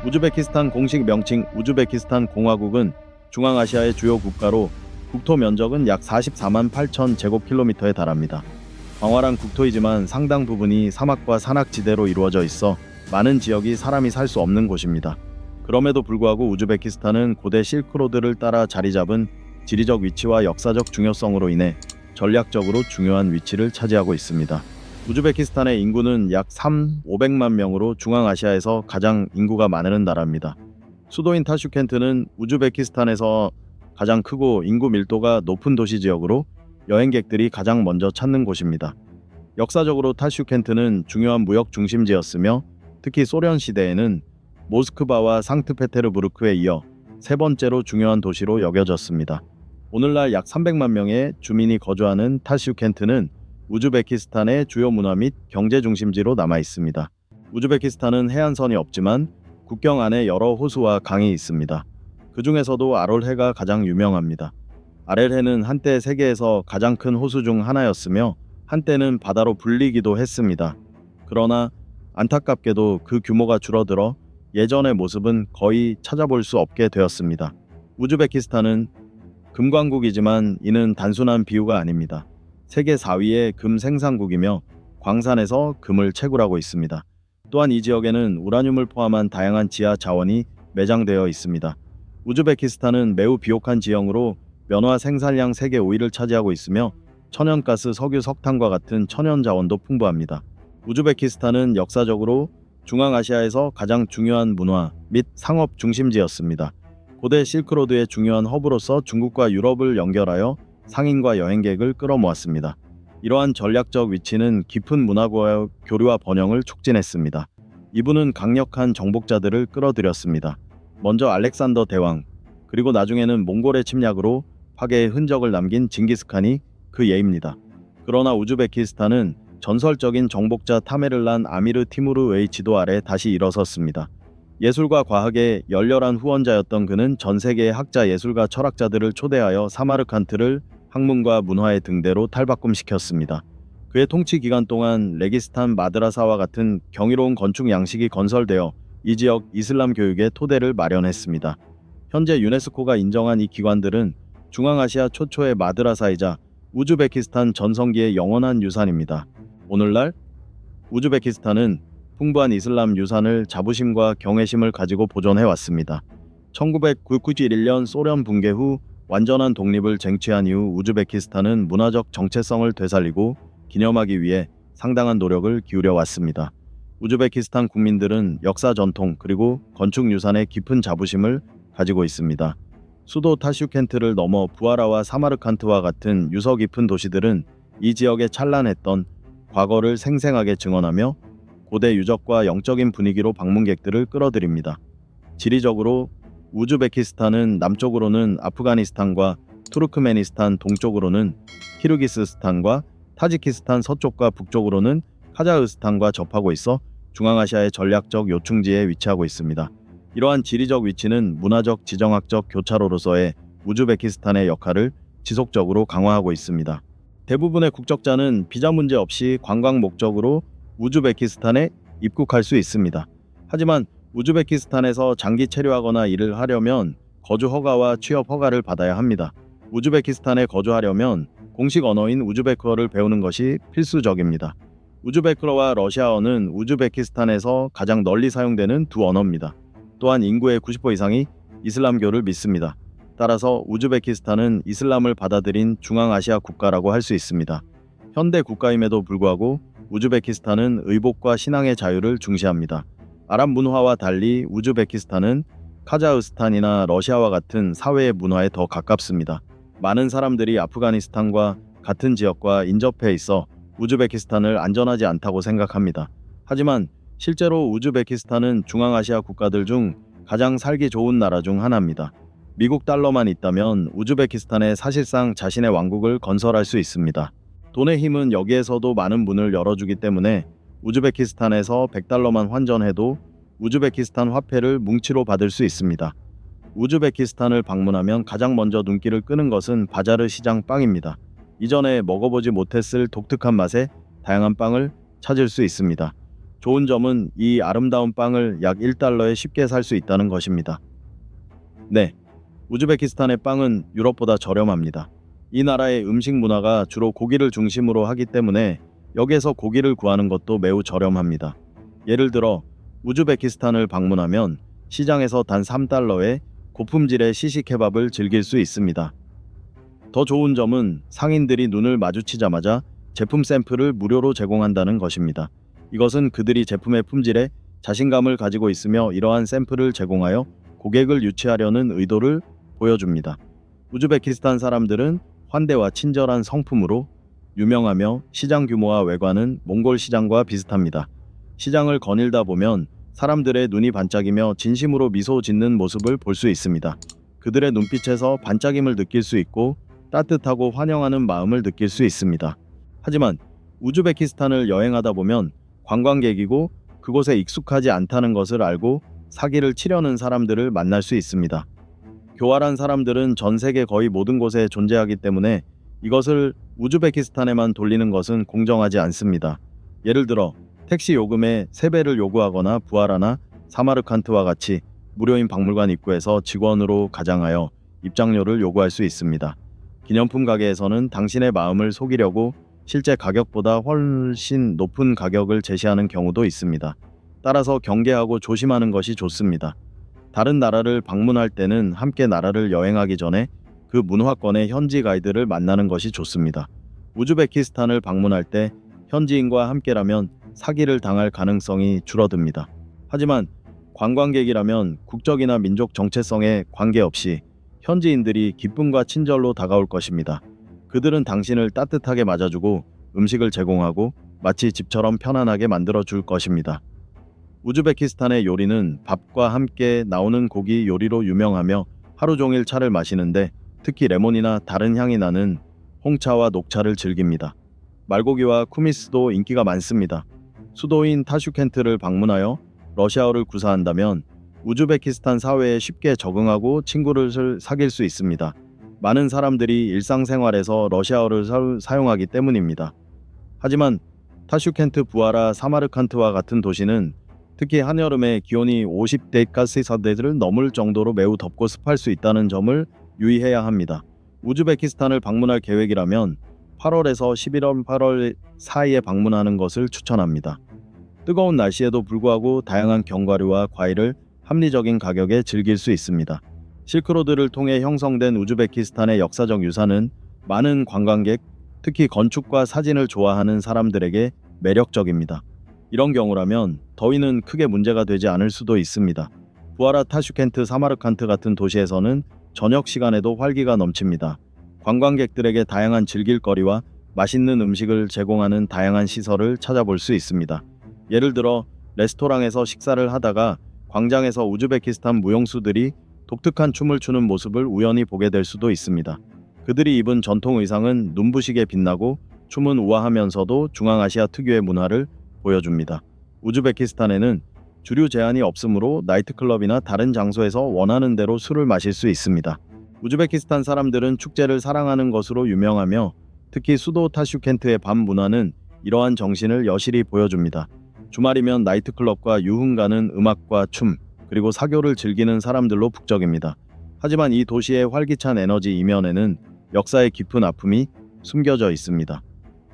우즈베키스탄 공식 명칭 우즈베키스탄 공화국은 중앙아시아의 주요 국가로 국토 면적은 약 44만 8천 제곱킬로미터에 달합니다. 광활한 국토이지만 상당 부분이 사막과 산악지대로 이루어져 있어 많은 지역이 사람이 살 수 없는 곳입니다. 그럼에도 불구하고 우즈베키스탄은 고대 실크로드를 따라 자리 잡은 지리적 위치와 역사적 중요성으로 인해 전략적으로 중요한 위치를 차지하고 있습니다. 우즈베키스탄의 인구는 약 500만 명으로 중앙아시아에서 가장 인구가 많은 나라입니다. 수도인 타슈켄트는 우즈베키스탄에서 가장 크고 인구 밀도가 높은 도시 지역으로 여행객들이 가장 먼저 찾는 곳입니다. 역사적으로 타슈켄트는 중요한 무역 중심지였으며 특히 소련 시대에는 모스크바와 상트페테르부르크에 이어 세 번째로 중요한 도시로 여겨졌습니다. 오늘날 약 300만 명의 주민이 거주하는 타슈켄트는 우즈베키스탄의 주요 문화 및 경제 중심지로 남아 있습니다. 우즈베키스탄은 해안선이 없지만 국경 안에 여러 호수와 강이 있습니다. 그 중에서도 아롤해가 가장 유명합니다. 아렐해는 한때 세계에서 가장 큰 호수 중 하나였으며 한때는 바다로 불리기도 했습니다. 그러나 안타깝게도 그 규모가 줄어들어 예전의 모습은 거의 찾아볼 수 없게 되었습니다. 우즈베키스탄은 금광국이지만 이는 단순한 비유가 아닙니다. 세계 4위의 금 생산국이며 광산에서 금을 채굴하고 있습니다. 또한 이 지역에는 우라늄을 포함한 다양한 지하 자원이 매장되어 있습니다. 우즈베키스탄은 매우 비옥한 지형으로 면화 생산량 세계 5위를 차지하고 있으며 천연가스, 석유, 석탄과 같은 천연 자원도 풍부합니다. 우즈베키스탄은 역사적으로 중앙아시아에서 가장 중요한 문화 및 상업 중심지였습니다. 고대 실크로드의 중요한 허브로서 중국과 유럽을 연결하여 상인과 여행객을 끌어모았습니다. 이러한 전략적 위치는 깊은 문화고의 교류와 번영을 촉진했습니다. 이분은 강력한 정복자들을 끌어들였습니다. 먼저 알렉산더 대왕, 그리고 나중에는 몽골의 침략으로 파괴의 흔적을 남긴 징기스칸이 그 예입니다. 그러나 우즈베키스탄은 전설적인 정복자 타메를란 아미르 티무르의 지도 아래 다시 일어섰습니다. 예술과 과학의 열렬한 후원자였던 그는 전 세계의 학자, 예술가, 철학자들을 초대하여 사마르칸트를 학문과 문화의 등대로 탈바꿈시켰습니다. 그의 통치 기간 동안 레기스탄 마드라사와 같은 경이로운 건축 양식이 건설되어 이 지역 이슬람 교육의 토대를 마련했습니다. 현재 유네스코가 인정한 이 기관들은 중앙아시아 초초의 마드라사이자 우즈베키스탄 전성기의 영원한 유산입니다. 오늘날 우즈베키스탄은 풍부한 이슬람 유산을 자부심과 경외심을 가지고 보존해왔습니다. 1991년 소련 붕괴 후 완전한 독립을 쟁취한 이후 우즈베키스탄은 문화적 정체성을 되살리고 기념하기 위해 상당한 노력을 기울여 왔습니다. 우즈베키스탄 국민들은 역사 전통 그리고 건축 유산에 깊은 자부심을 가지고 있습니다. 수도 타슈켄트를 넘어 부하라와 사마르칸트와 같은 유서 깊은 도시들은 이 지역의 찬란했던 과거를 생생하게 증언하며 고대 유적과 영적인 분위기로 방문객들을 끌어들입니다. 지리적으로 우즈베키스탄은 남쪽으로는 아프가니스탄과 투르크메니스탄, 동쪽으로는 키르기스스탄과 타지키스탄, 서쪽과 북쪽으로는 카자흐스탄과 접하고 있어 중앙아시아의 전략적 요충지에 위치하고 있습니다. 이러한 지리적 위치는 문화적, 지정학적 교차로로서의 우즈베키스탄의 역할을 지속적으로 강화하고 있습니다. 대부분의 국적자는 비자 문제 없이 관광 목적으로 우즈베키스탄에 입국할 수 있습니다. 하지만 우즈베키스탄에서 장기 체류하거나 일을 하려면 거주 허가와 취업 허가를 받아야 합니다. 우즈베키스탄에 거주하려면 공식 언어인 우즈베크어를 배우는 것이 필수적입니다. 우즈베크어와 러시아어는 우즈베키스탄에서 가장 널리 사용되는 두 언어입니다. 또한 인구의 90% 이상이 이슬람교를 믿습니다. 따라서 우즈베키스탄은 이슬람을 받아들인 중앙아시아 국가라고 할 수 있습니다. 현대 국가임에도 불구하고 우즈베키스탄은 의복과 신앙의 자유를 중시합니다. 아랍 문화와 달리 우즈베키스탄은 카자흐스탄이나 러시아와 같은 사회의 문화에 더 가깝습니다. 많은 사람들이 아프가니스탄과 같은 지역과 인접해 있어 우즈베키스탄을 안전하지 않다고 생각합니다. 하지만 실제로 우즈베키스탄은 중앙아시아 국가들 중 가장 살기 좋은 나라 중 하나입니다. 미국 달러만 있다면 우즈베키스탄에 사실상 자신의 왕국을 건설할 수 있습니다. 돈의 힘은 여기에서도 많은 문을 열어주기 때문에 우즈베키스탄에서 100달러만 환전해도 우즈베키스탄 화폐를 뭉치로 받을 수 있습니다. 우즈베키스탄을 방문하면 가장 먼저 눈길을 끄는 것은 바자르 시장 빵입니다. 이전에 먹어보지 못했을 독특한 맛의 다양한 빵을 찾을 수 있습니다. 좋은 점은 이 아름다운 빵을 약 1달러에 쉽게 살 수 있다는 것입니다. 네, 우즈베키스탄의 빵은 유럽보다 저렴합니다. 이 나라의 음식 문화가 주로 고기를 중심으로 하기 때문에 여기에서 고기를 구하는 것도 매우 저렴합니다. 예를 들어 우즈베키스탄을 방문하면 시장에서 단 3달러에 고품질의 시시케밥을 즐길 수 있습니다. 더 좋은 점은 상인들이 눈을 마주치자마자 제품 샘플을 무료로 제공한다는 것입니다. 이것은 그들이 제품의 품질에 자신감을 가지고 있으며 이러한 샘플을 제공하여 고객을 유치하려는 의도를 보여줍니다. 우즈베키스탄 사람들은 환대와 친절한 성품으로 유명하며 시장 규모와 외관은 몽골 시장과 비슷합니다. 시장을 거닐다 보면 사람들의 눈이 반짝이며 진심으로 미소 짓는 모습을 볼 수 있습니다. 그들의 눈빛에서 반짝임을 느낄 수 있고 따뜻하고 환영하는 마음을 느낄 수 있습니다. 하지만 우즈베키스탄을 여행하다 보면 관광객이고 그곳에 익숙하지 않다는 것을 알고 사기를 치려는 사람들을 만날 수 있습니다. 교활한 사람들은 전 세계 거의 모든 곳에 존재하기 때문에 이것을 우즈베키스탄에만 돌리는 것은 공정하지 않습니다. 예를 들어 택시 요금의 3배를 요구하거나 부하라나 사마르칸트와 같이 무료인 박물관 입구에서 직원으로 가장하여 입장료를 요구할 수 있습니다. 기념품 가게에서는 당신의 마음을 속이려고 실제 가격보다 훨씬 높은 가격을 제시하는 경우도 있습니다. 따라서 경계하고 조심하는 것이 좋습니다. 다른 나라를 방문할 때는 함께 나라를 여행하기 전에 그 문화권의 현지 가이드를 만나는 것이 좋습니다. 우즈베키스탄을 방문할 때 현지인과 함께라면 사기를 당할 가능성이 줄어듭니다. 하지만 관광객이라면 국적이나 민족 정체성에 관계없이 현지인들이 기쁨과 친절로 다가올 것입니다. 그들은 당신을 따뜻하게 맞아주고 음식을 제공하고 마치 집처럼 편안하게 만들어 줄 것입니다. 우즈베키스탄의 요리는 밥과 함께 나오는 고기 요리로 유명하며 하루 종일 차를 마시는데 특히 레몬이나 다른 향이 나는 홍차와 녹차를 즐깁니다. 말고기와 쿠미스도 인기가 많습니다. 수도인 타슈켄트를 방문하여 러시아어를 구사한다면 우즈베키스탄 사회에 쉽게 적응하고 친구를 사귈 수 있습니다. 많은 사람들이 일상생활에서 러시아어를 사용하기 때문입니다. 하지만 타슈켄트, 부하라, 사마르칸트와 같은 도시는 특히 한여름에 기온이 50°C를 넘을 정도로 매우 덥고 습할 수 있다는 점을 유의해야 합니다. 우즈베키스탄을 방문할 계획이라면 8월에서 11월, 8월 사이에 방문하는 것을 추천합니다. 뜨거운 날씨에도 불구하고 다양한 견과류와 과일을 합리적인 가격에 즐길 수 있습니다. 실크로드를 통해 형성된 우즈베키스탄의 역사적 유산은 많은 관광객, 특히 건축과 사진을 좋아하는 사람들에게 매력적입니다. 이런 경우라면 더위는 크게 문제가 되지 않을 수도 있습니다. 부하라, 타슈켄트, 사마르칸트 같은 도시에서는 저녁 시간에도 활기가 넘칩니다. 관광객들에게 다양한 즐길거리와 맛있는 음식을 제공하는 다양한 시설을 찾아볼 수 있습니다. 예를 들어 레스토랑에서 식사를 하다가 광장에서 우즈베키스탄 무용수들이 독특한 춤을 추는 모습을 우연히 보게 될 수도 있습니다. 그들이 입은 전통 의상은 눈부시게 빛나고 춤은 우아하면서도 중앙아시아 특유의 문화를 보여줍니다. 우즈베키스탄에는 주류 제한이 없으므로 나이트클럽이나 다른 장소에서 원하는 대로 술을 마실 수 있습니다. 우즈베키스탄 사람들은 축제를 사랑하는 것으로 유명하며 특히 수도 타슈켄트의 밤 문화는 이러한 정신을 여실히 보여줍니다. 주말이면 나이트클럽과 유흥가는 음악과 춤, 그리고 사교를 즐기는 사람들로 북적입니다. 하지만 이 도시의 활기찬 에너지 이면에는 역사의 깊은 아픔이 숨겨져 있습니다.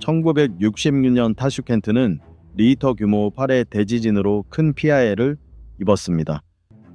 1966년 타슈켄트는 리히터 규모 8의 대지진으로 큰 피해를 입었습니다.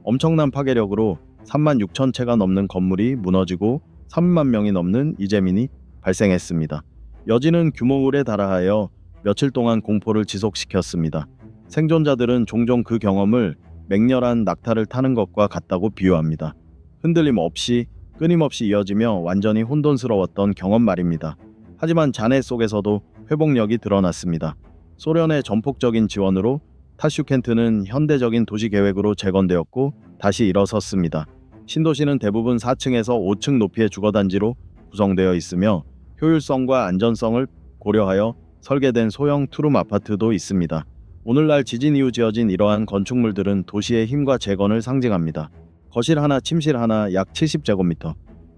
엄청난 파괴력으로 3만 6천 채가 넘는 건물이 무너지고 3만 명이 넘는 이재민이 발생했습니다. 여진은 규모물에 달하여 며칠 동안 공포를 지속시켰습니다. 생존자들은 종종 그 경험을 맹렬한 낙타를 타는 것과 같다고 비유합니다. 흔들림 없이 끊임없이 이어지며 완전히 혼돈스러웠던 경험 말입니다. 하지만 잔해 속에서도 회복력이 드러났습니다. 소련의 전폭적인 지원으로 타슈켄트는 현대적인 도시 계획으로 재건되었고 다시 일어섰습니다. 신도시는 대부분 4층에서 5층 높이의 주거단지로 구성되어 있으며 효율성과 안전성을 고려하여 설계된 소형 투룸 아파트도 있습니다. 오늘날 지진 이후 지어진 이러한 건축물들은 도시의 힘과 재건을 상징합니다. 거실 하나, 침실 하나 약 70제곱미터.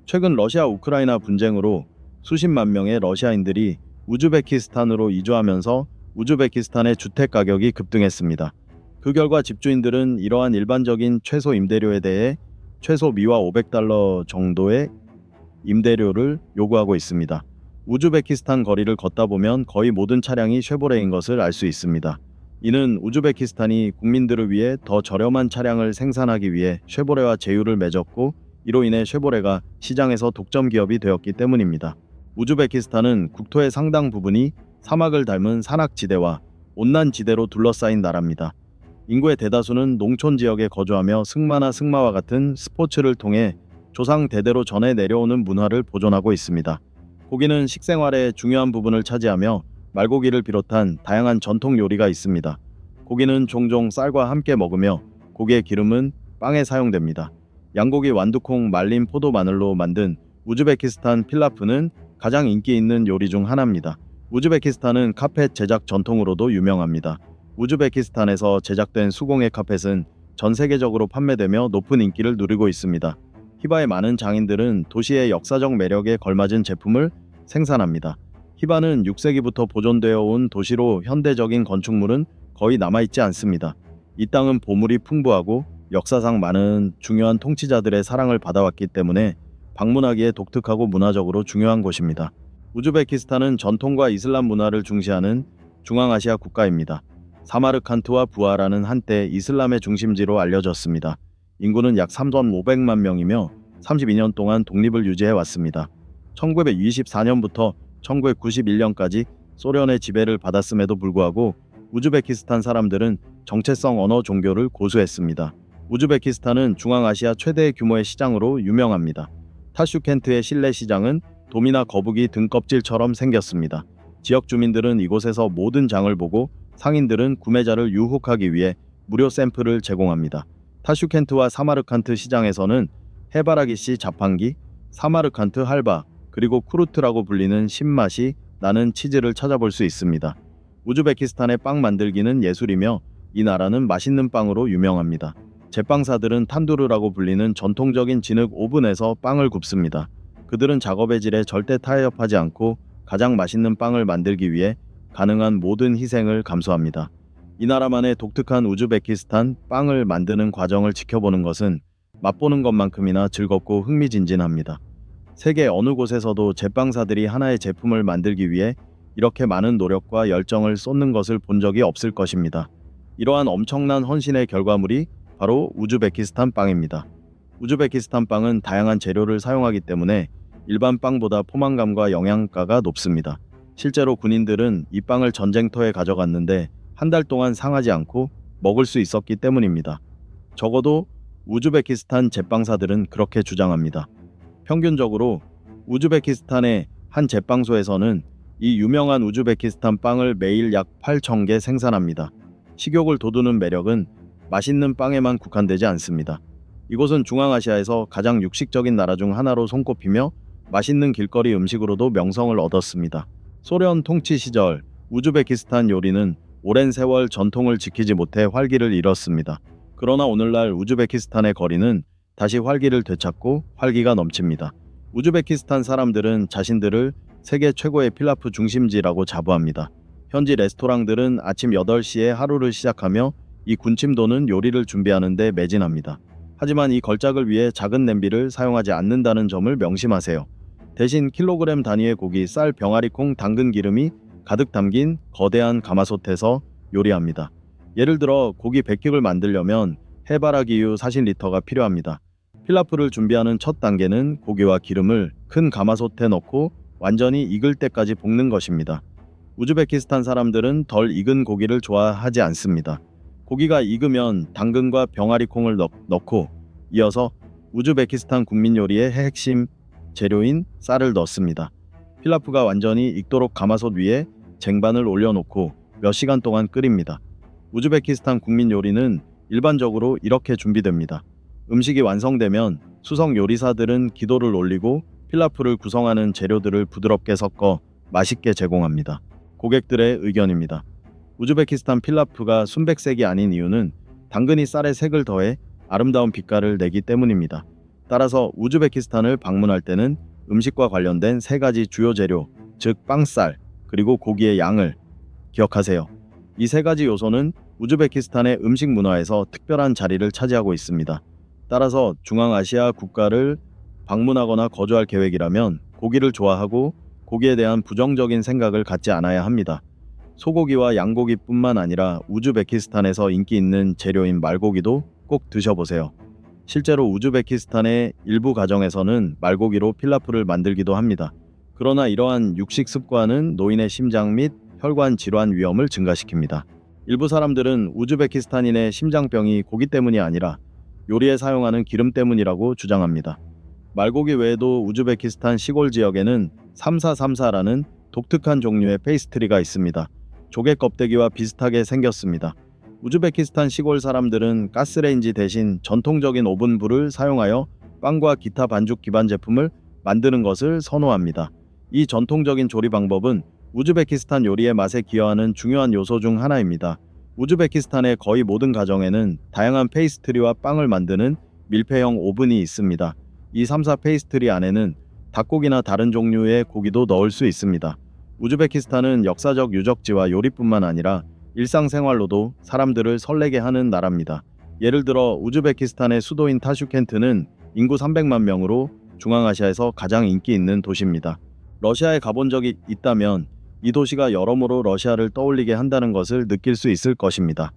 최근 러시아 우크라이나 분쟁으로 수십만 명의 러시아인들이 우즈베키스탄으로 이주하면서 우즈베키스탄의 주택 가격이 급등했습니다. 그 결과 집주인들은 이러한 일반적인 최소 임대료에 대해 최소 미화 $500 정도의 임대료를 요구하고 있습니다. 우즈베키스탄 거리를 걷다 보면 거의 모든 차량이 쉐보레인 것을 알 수 있습니다. 이는 우즈베키스탄이 국민들을 위해 더 저렴한 차량을 생산하기 위해 쉐보레와 제휴를 맺었고, 이로 인해 쉐보레가 시장에서 독점 기업이 되었기 때문입니다. 우즈베키스탄은 국토의 상당 부분이 사막을 닮은 산악지대와 온난지대로 둘러싸인 나라입니다. 인구의 대다수는 농촌 지역에 거주하며 승마나 승마와 같은 스포츠를 통해 조상 대대로 전해 내려오는 문화를 보존하고 있습니다. 고기는 식생활의 중요한 부분을 차지하며 말고기를 비롯한 다양한 전통 요리가 있습니다. 고기는 종종 쌀과 함께 먹으며 고기의 기름은 빵에 사용됩니다. 양고기, 완두콩, 말린 포도, 마늘로 만든 우즈베키스탄 필라프는 가장 인기 있는 요리 중 하나입니다. 우즈베키스탄은 카펫 제작 전통으로도 유명합니다. 우즈베키스탄에서 제작된 수공예 카펫은 전 세계적으로 판매되며 높은 인기를 누리고 있습니다. 히바의 많은 장인들은 도시의 역사적 매력에 걸맞은 제품을 생산합니다. 히바는 6세기부터 보존되어 온 도시로 현대적인 건축물은 거의 남아있지 않습니다. 이 땅은 보물이 풍부하고 역사상 많은 중요한 통치자들의 사랑을 받아왔기 때문에 방문하기에 독특하고 문화적으로 중요한 곳입니다. 우즈베키스탄은 전통과 이슬람 문화를 중시하는 중앙아시아 국가입니다. 사마르칸트와 부하라는 한때 이슬람의 중심지로 알려졌습니다. 인구는 약 3,500만 명이며 32년 동안 독립을 유지해 왔습니다. 1924년부터 1991년까지 소련의 지배를 받았음에도 불구하고 우즈베키스탄 사람들은 정체성 언어 종교를 고수했습니다. 우즈베키스탄은 중앙아시아 최대 규모의 시장으로 유명합니다. 타슈켄트의 실내 시장은 도미나 거북이 등껍질처럼 생겼습니다. 지역 주민들은 이곳에서 모든 장을 보고 상인들은 구매자를 유혹하기 위해 무료 샘플을 제공합니다. 타슈켄트와 사마르칸트 시장에서는 해바라기씨 자판기, 사마르칸트 할바, 그리고 쿠르트라고 불리는 신맛이 나는 치즈를 찾아볼 수 있습니다. 우즈베키스탄의 빵 만들기는 예술이며 이 나라는 맛있는 빵으로 유명합니다. 제빵사들은 탄두르라고 불리는 전통적인 진흙 오븐에서 빵을 굽습니다. 그들은 작업의 질에 절대 타협하지 않고 가장 맛있는 빵을 만들기 위해 가능한 모든 희생을 감수합니다. 이 나라만의 독특한 우즈베키스탄 빵을 만드는 과정을 지켜보는 것은 맛보는 것만큼이나 즐겁고 흥미진진합니다. 세계 어느 곳에서도 제빵사들이 하나의 제품을 만들기 위해 이렇게 많은 노력과 열정을 쏟는 것을 본 적이 없을 것입니다. 이러한 엄청난 헌신의 결과물이 바로 우즈베키스탄 빵입니다. 우즈베키스탄 빵은 다양한 재료를 사용하기 때문에 일반 빵보다 포만감과 영양가가 높습니다. 실제로 군인들은 이 빵을 전쟁터에 가져갔는데 한 달 동안 상하지 않고 먹을 수 있었기 때문입니다. 적어도 우즈베키스탄 제빵사들은 그렇게 주장합니다. 평균적으로 우즈베키스탄의 한 제빵소에서는 이 유명한 우즈베키스탄 빵을 매일 약 8,000개 생산합니다. 식욕을 돋우는 매력은 맛있는 빵에만 국한되지 않습니다. 이곳은 중앙아시아에서 가장 육식적인 나라 중 하나로 손꼽히며 맛있는 길거리 음식으로도 명성을 얻었습니다. 소련 통치 시절 우즈베키스탄 요리는 오랜 세월 전통을 지키지 못해 활기를 잃었습니다. 그러나 오늘날 우즈베키스탄의 거리는 다시 활기를 되찾고 활기가 넘칩니다. 우즈베키스탄 사람들은 자신들을 세계 최고의 필라프 중심지라고 자부합니다. 현지 레스토랑들은 아침 8시에 하루를 시작하며 이 군침 도는 요리를 준비하는 데 매진합니다. 하지만 이 걸작을 위해 작은 냄비를 사용하지 않는다는 점을 명심하세요. 대신 킬로그램 단위의 고기, 쌀, 병아리콩, 당근 기름이 가득 담긴 거대한 가마솥에서 요리합니다. 예를 들어 고기 100킥을 만들려면 해바라기유 40리터가 필요합니다. 필라프를 준비하는 첫 단계는 고기와 기름을 큰 가마솥에 넣고 완전히 익을 때까지 볶는 것입니다. 우즈베키스탄 사람들은 덜 익은 고기를 좋아하지 않습니다. 고기가 익으면 당근과 병아리콩을 넣고 이어서 우즈베키스탄 국민 요리의 핵심 재료인 쌀을 넣습니다. 필라프가 완전히 익도록 가마솥 위에 쟁반을 올려놓고 몇 시간 동안 끓입니다. 우즈베키스탄 국민 요리는 일반적으로 이렇게 준비됩니다. 음식이 완성되면 수석 요리사들은 기도를 올리고 필라프를 구성하는 재료들을 부드럽게 섞어 맛있게 제공합니다. 고객들의 의견입니다. 우즈베키스탄 필라프가 순백색이 아닌 이유는 당근이 쌀에 색을 더해 아름다운 빛깔을 내기 때문입니다. 따라서 우즈베키스탄을 방문할 때는 음식과 관련된 3가지 주요 재료, 즉 빵, 쌀, 그리고 고기의 양을 기억하세요. 이 세 가지 요소는 우즈베키스탄의 음식 문화에서 특별한 자리를 차지하고 있습니다. 따라서 중앙아시아 국가를 방문하거나 거주할 계획이라면 고기를 좋아하고 고기에 대한 부정적인 생각을 갖지 않아야 합니다. 소고기와 양고기뿐만 아니라 우즈베키스탄에서 인기 있는 재료인 말고기도 꼭 드셔보세요. 실제로 우즈베키스탄의 일부 가정에서는 말고기로 필라프를 만들기도 합니다. 그러나 이러한 육식 습관은 노인의 심장 및 혈관 질환 위험을 증가시킵니다. 일부 사람들은 우즈베키스탄인의 심장병이 고기 때문이 아니라 요리에 사용하는 기름 때문이라고 주장합니다. 말고기 외에도 우즈베키스탄 시골 지역에는 삼사삼사라는 독특한 종류의 페이스트리가 있습니다. 조개 껍데기와 비슷하게 생겼습니다. 우즈베키스탄 시골 사람들은 가스레인지 대신 전통적인 오븐불을 사용하여 빵과 기타 반죽 기반 제품을 만드는 것을 선호합니다. 이 전통적인 조리 방법은 우즈베키스탄 요리의 맛에 기여하는 중요한 요소 중 하나입니다. 우즈베키스탄의 거의 모든 가정에는 다양한 페이스트리와 빵을 만드는 밀폐형 오븐이 있습니다. 이 3사 페이스트리 안에는 닭고기나 다른 종류의 고기도 넣을 수 있습니다. 우즈베키스탄은 역사적 유적지와 요리뿐만 아니라 일상생활로도 사람들을 설레게 하는 나라입니다. 예를 들어 우즈베키스탄의 수도인 타슈켄트는 인구 300만 명으로 중앙아시아에서 가장 인기 있는 도시입니다. 러시아에 가본 적이 있다면 이 도시가 여러모로 러시아를 떠올리게 한다는 것을 느낄 수 있을 것입니다.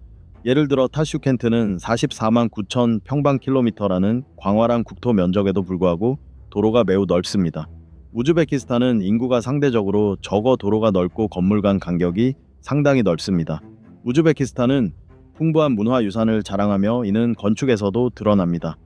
예를 들어 타슈켄트는 44만 9천 평방킬로미터라는 광활한 국토 면적에도 불구하고 도로가 매우 넓습니다. 우즈베키스탄은 인구가 상대적으로 적어 도로가 넓고 건물 간 간격이 상당히 넓습니다. 우즈베키스탄은 풍부한 문화유산을 자랑하며 이는 건축에서도 드러납니다.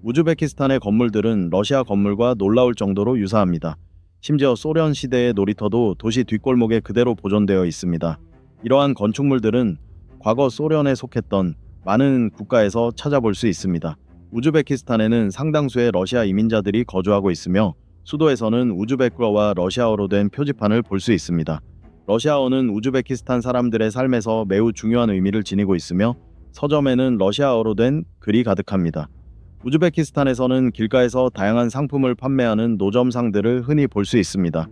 우즈베키스탄의 건물들은 러시아 건물과 놀라울 정도로 유사합니다. 심지어 소련 시대의 놀이터도 도시 뒷골목에 그대로 보존되어 있습니다. 이러한 건축물들은 과거 소련에 속했던 많은 국가에서 찾아볼 수 있습니다. 우즈베키스탄에는 상당수의 러시아 이민자들이 거주하고 있으며 수도에서는 우즈베크어와 러시아어로 된 표지판을 볼 수 있습니다. 러시아어는 우즈베키스탄 사람들의 삶에서 매우 중요한 의미를 지니고 있으며 서점에는 러시아어로 된 글이 가득합니다. 우즈베키스탄에서는 길가에서 다양한 상품을 판매하는 노점상들을 흔히 볼 수 있습니다.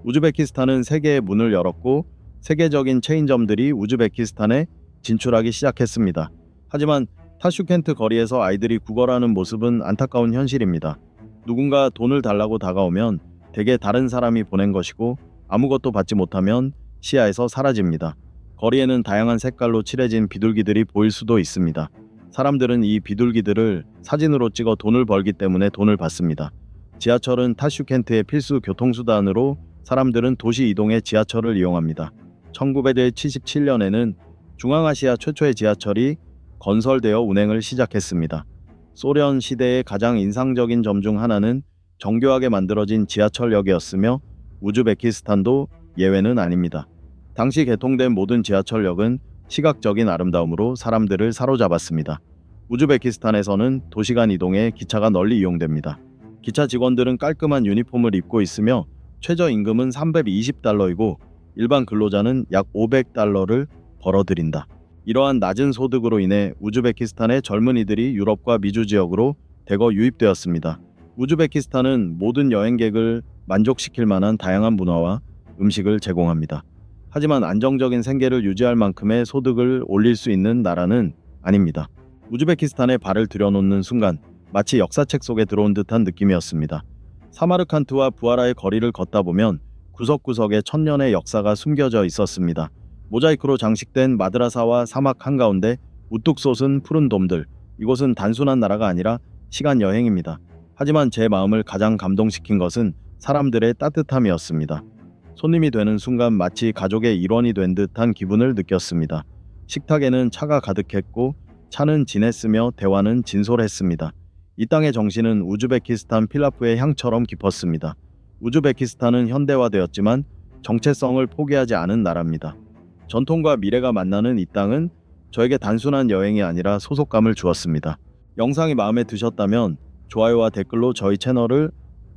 우즈베키스탄은 세계의 문을 열었고 세계적인 체인점들이 우즈베키스탄에 진출하기 시작했습니다. 하지만 타슈켄트 거리에서 아이들이 구걸하는 모습은 안타까운 현실입니다. 누군가 돈을 달라고 다가오면 대개 다른 사람이 보낸 것이고 아무것도 받지 못하면 시야에서 사라집니다. 거리에는 다양한 색깔로 칠해진 비둘기들이 보일 수도 있습니다. 사람들은 이 비둘기들을 사진으로 찍어 돈을 벌기 때문에 돈을 받습니다. 지하철은 타슈켄트의 필수 교통수단으로 사람들은 도시 이동에 지하철을 이용합니다. 1977년에는 중앙아시아 최초의 지하철이 건설되어 운행을 시작했습니다. 소련 시대의 가장 인상적인 점 중 하나는 정교하게 만들어진 지하철역이었으며 우즈베키스탄도 예외는 아닙니다. 당시 개통된 모든 지하철역은 시각적인 아름다움으로 사람들을 사로잡았습니다. 우즈베키스탄에서는 도시간 이동에 기차가 널리 이용됩니다. 기차 직원들은 깔끔한 유니폼을 입고 있으며 최저임금은 320달러이고 일반 근로자는 약 500달러를 벌어들인다. 이러한 낮은 소득으로 인해 우즈베키스탄의 젊은이들이 유럽과 미주 지역으로 대거 유입되었습니다. 우즈베키스탄은 모든 여행객을 만족시킬 만한 다양한 문화와 음식을 제공합니다. 하지만 안정적인 생계를 유지할 만큼의 소득을 올릴 수 있는 나라는 아닙니다. 우즈베키스탄에 발을 들여놓는 순간 마치 역사책 속에 들어온 듯한 느낌이었습니다. 사마르칸트와 부하라의 거리를 걷다 보면 구석구석에 천년의 역사가 숨겨져 있었습니다. 모자이크로 장식된 마드라사와 사막 한가운데 우뚝 솟은 푸른 돔들. 이곳은 단순한 나라가 아니라 시간 여행입니다. 하지만 제 마음을 가장 감동시킨 것은 사람들의 따뜻함이었습니다. 손님이 되는 순간 마치 가족의 일원이 된 듯한 기분을 느꼈습니다. 식탁에는 차가 가득했고 차는 진했으며 대화는 진솔했습니다. 이 땅의 정신은 우즈베키스탄 필라프의 향처럼 깊었습니다. 우즈베키스탄은 현대화되었지만 정체성을 포기하지 않은 나라입니다. 전통과 미래가 만나는 이 땅은 저에게 단순한 여행이 아니라 소속감을 주었습니다. 영상이 마음에 드셨다면 좋아요와 댓글로 저희 채널을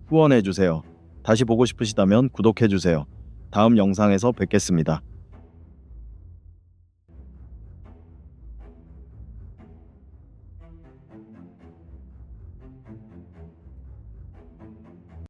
후원해주세요. 다시 보고 싶으시다면 구독해주세요. 다음 영상에서 뵙겠습니다.